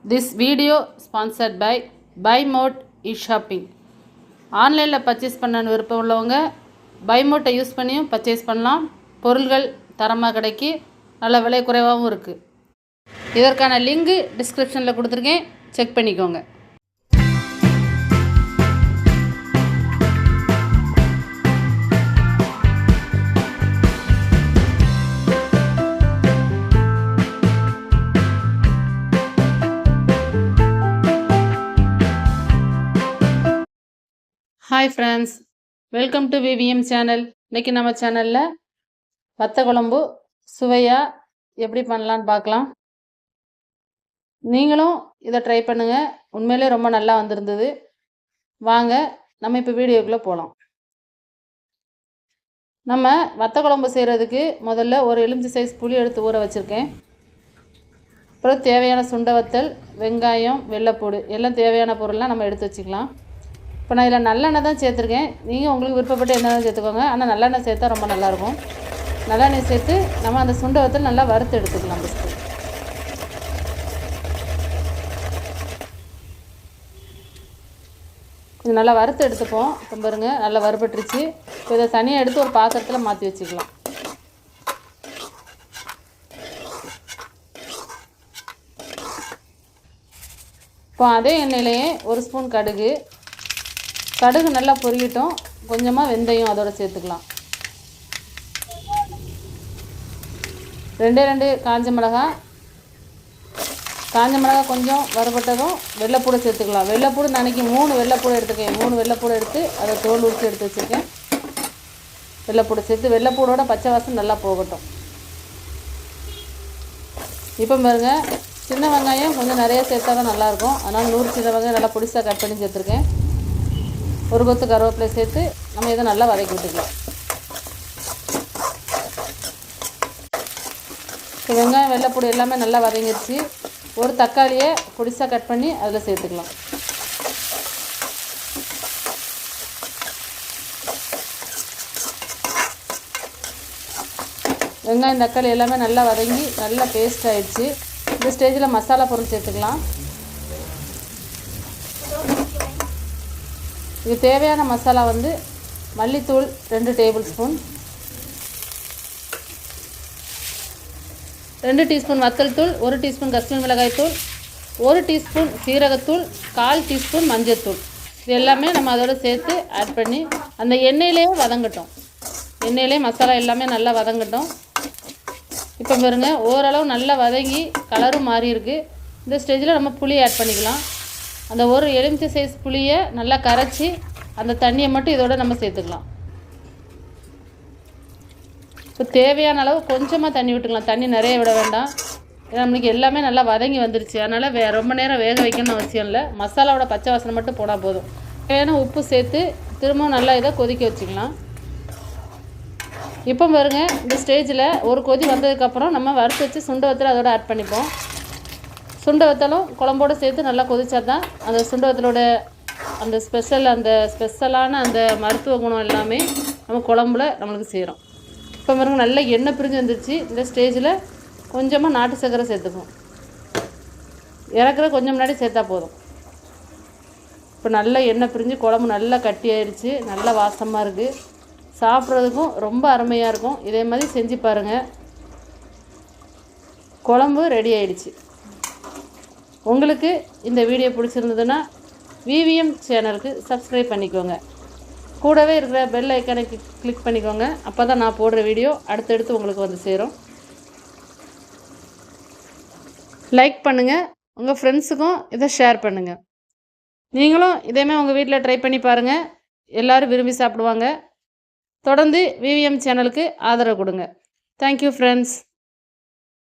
This video sponsored by Buy Mode e-shopping. ஆன்லைனில் purchase பண்ண விருப்பம் உள்ளவங்க பை மோட்டை யூஸ் பண்ணியும் பர்ச்சேஸ் பண்ணலாம். பொருள்கள் தரமாக கிடைக்கி நல்ல விலை குறைவாகவும் இருக்குது. இதற்கான லிங்கு டிஸ்கிரிப்ஷனில் கொடுத்துருக்கேன், செக் பண்ணிக்கோங்க. Hi friends, welcome to VVM channel. இன்றைக்கி நம்ம சேனலில் வத்த குழம்பு சுவையாக எப்படி பண்ணலான்னு பார்க்கலாம். நீங்களும் இதை ட்ரை பண்ணுங்கள், உண்மையிலே ரொம்ப நல்லா வந்திருந்தது. வாங்க நம்ம இப்போ வீடியோக்குள்ளே போகலாம். நம்ம வத்த குழம்பு செய்கிறதுக்கு முதல்ல ஒரு எலுமிச்சை சைஸ் புளி எடுத்து ஊற வச்சுருக்கேன். அப்புறம் தேவையான சுண்டை வத்தல், வெங்காயம், வெள்ளைப்பூடு எல்லாம் தேவையான பொருள்லாம் நம்ம எடுத்து வச்சுக்கலாம். இப்போ நான் இதில் நல்லெண்ணெய் தான் சேர்த்துருக்கேன். நீங்கள் உங்களுக்கு விருப்பப்பட்டு எண்ணெய் சேர்த்துக்கோங்க, ஆனால் நல்லெண்ணெய் சேர்த்தா ரொம்ப நல்லாயிருக்கும். நல்லெண்ணெய் சேர்த்து நம்ம அந்த சுண்டை வத்தல் நல்லா வறுத்து எடுத்துக்கலாம். ஃபஸ்ட்டு கொஞ்சம் நல்லா வறுத்து எடுத்துப்போம். இப்போ பாருங்கள், நல்லா வறுபட்டுருச்சு. இப்போ இதை தனியாக எடுத்து ஒரு பாத்திரத்தில் மாற்றி வச்சுக்கலாம். இப்போ அதே எண்ணெயிலேயே ஒரு ஸ்பூன் கடுகு நல்லா பொரியட்டும். கொஞ்சமாக வெந்தயம் அதோடு சேர்த்துக்கலாம். 2 காஞ்ச மிளகாய் கொஞ்சம் வறுபட்டதும் வெள்ளைப்பூடை சேர்த்துக்கலாம். வெள்ளைப்பூடு அன்றைக்கி 3 வெள்ளைப்பூடு எடுத்துக்கேன். 3 வெள்ளைப்பூடு எடுத்து அதை தோல் உரித்து எடுத்து வச்சுருக்கேன். வெள்ளைப்பூடை சேர்த்து வெள்ளைப்பூடோட பச்சை வாசம் நல்லா போகட்டும். இப்போ பாருங்க, சின்ன வெங்காயம் கொஞ்சம் நிறைய சேர்த்தா தான் நல்லாயிருக்கும். அதனால் 100 சின்ன வெங்காயம் நல்லா பொடிசாக கட் பண்ணி சேர்த்துருக்கேன். ஒரு கொத்து கருவேப்பிலை சேர்த்து நம்ம இதை நல்லா வதக்கி விட்டுக்கலாம். இப்போ வெங்காயம், வெள்ளைப்பூடு எல்லாமே நல்லா வதங்கிடுச்சு. ஒரு தக்காளியை பொடிசாக கட் பண்ணி அதில் சேர்த்துக்கலாம். வெங்காயம், தக்காளி எல்லாமே நல்லா வதங்கி நல்லா பேஸ்ட் ஆகிடுச்சு. இந்த ஸ்டேஜில் மசாலா பொருள் சேர்த்துக்கலாம். இது தேவையான மசாலா வந்து மல்லித்தூள் 2 டேபிள் ஸ்பூன், 2 டீஸ்பூன் வத்தல் தூள், 1 டீஸ்பூன் கஸ்தூரி மிளகாய் தூள், 1 டீஸ்பூன் சீரகத்தூள், 1/4 டீஸ்பூன் மஞ்சள்தூள். இது எல்லாமே நம்ம அதோட சேர்த்து ஆட் பண்ணி அந்த எண்ணெயிலே வதங்கட்டும். எண்ணெயிலே மசாலா எல்லாமே நல்லா வதங்கட்டும். இப்போ பாருங்க, ஓரளவு நல்லா வதங்கி கலரும் மாறி இருக்குது. இந்த ஸ்டேஜில் நம்ம புளி ஆட் பண்ணிக்கலாம். அந்த ஒரு எலுமிச்சை சைஸ் புளியை நல்லா கரைச்சி அந்த தண்ணியை மட்டும் இதோட நம்ம சேர்த்துக்கலாம். இப்போ தேவையான அளவு கொஞ்சமாக தண்ணி விட்டுக்கலாம். தண்ணி நிறைய விட வேண்டாம். ஏன்னா நம்மளுக்கு எல்லாமே நல்லா வதங்கி வந்துருச்சு. அதனால் ரொம்ப நேரம் வேக வைக்கணும்னு அவசியம் இல்லை. மசாலாவோட பச்சை வாசனை மட்டும் போனால் போதும். தேவையான உப்பு சேர்த்து திரும்பவும் நல்லா இதை கொதிக்க வச்சுக்கலாம். இப்போ பாருங்க, இந்த ஸ்டேஜில் ஒரு கொதி வந்ததுக்கப்புறம் நம்ம வறுத்து வச்சு சுண்டை வத்தல் அதோட ஆட் பண்ணிப்போம். சுண்டை வத்தலும் குழம்போடு சேர்த்து நல்லா கொதிச்சா தான் அந்த சுண்டை வத்தலோட அந்த ஸ்பெஷலான அந்த மருத்துவ குணம் எல்லாமே நம்ம குழம்புல நம்மளுக்கு சேரும். இப்போ பாருங்க, நல்லா எண்ணெய் பிரிஞ்சு வந்துருச்சு. இந்த ஸ்டேஜில் கொஞ்சமாக நாட்டு சர்க்கரை சேர்த்துப்போம். இறக்குற கொஞ்சம் முன்னாடி சேர்த்தா போதும். இப்போ நல்லா எண்ணெய் பிரிஞ்சு குழம்பு நல்லா கட்டி ஆயிடுச்சு. நல்லா வாசமாக இருக்குது. சாப்பிட்றதுக்கும் ரொம்ப அருமையாக இருக்கும். இதே மாதிரி செஞ்சு பாருங்கள். குழம்பு ரெடி ஆயிடுச்சு. உங்களுக்கு இந்த வீடியோ பிடிச்சிருந்ததுன்னா விவிஎம் சேனலுக்கு சப்ஸ்கிரைப் பண்ணிக்கோங்க. கூடவே இருக்கிற பெல் ஐக்கானை கிளிக் பண்ணிக்கோங்க. அப்போ தான் நான் போடுற வீடியோ அடுத்தடுத்து உங்களுக்கு வந்து சேரும். லைக் பண்ணுங்கள், உங்கள் ஃப்ரெண்ட்ஸுக்கும் இதை ஷேர் பண்ணுங்கள். நீங்களும் இதேமாதிரி உங்கள் வீட்டில் ட்ரை பண்ணி பாருங்கள். எல்லோரும் விரும்பி சாப்பிடுவாங்க. தொடர்ந்து விவிஎம் சேனலுக்கு ஆதரவு கொடுங்க. Thank you friends.